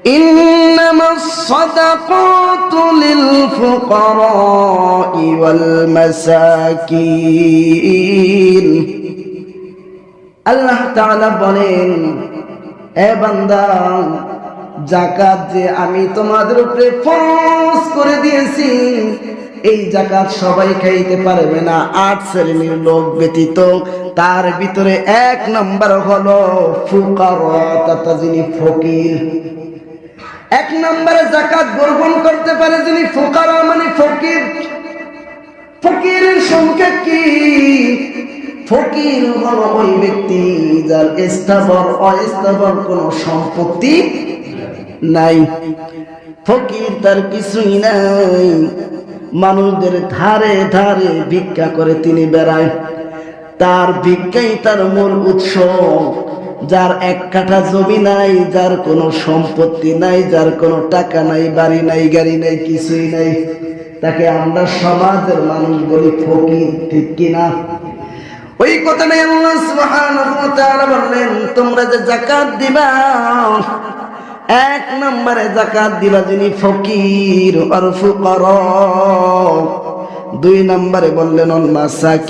ইন্নামাস সাদাকাতু লিল ফুকারাই ওয়াল মাসাকিন। আল্লাহ তাআলা বলেন, এ বান্দা, যাকাত যে আমি তোমাদের উপরে ফরজ করে দিয়েছি, এই যাকাত সবাই খাইতে পারবে না, 8 শ্রেণীর লোক ব্যতীত। তার ভিতরে 1 নম্বর হলো ফুকারা, তথা যিনি ফকির। 1 নম্বরে যাকাত গ্রহণ করতে পারে যিনি ফুকারা, মানে ফকির। ফকিরের সংখ্যা কি? ফকির হলো ওই ব্যক্তি যার স্থাবর অস্থাবর কোনো সম্পত্তি নাই। ফকির তার কিছুই নাই, মানুষদের ধারে ধারে ভিক্ষা করে তিনি বেড়ায়, তার ভিক্ষাই তার মূল উৎস। যার 1 কাঠা জমি নাই, যার কোনো সম্পত্তি নাই, যার কোনো টাকা নাই, বাড়ি নাই, গাড়ি নাই, কিছুই নাই, তাকে আমরা সমাজের মানুষ বলি ফকির, ঠিক কিনা? ওই কথাটাই আল্লাহ সুবহানাহু ওয়া তাআলা বললেন, তোমরা যে যাকাত দিবা, 1 নম্বরে যাকাত দিবা যিনি ফকির আর ফুকারা। 2 নম্বরে বললেন ওয়াল মাসাকিন।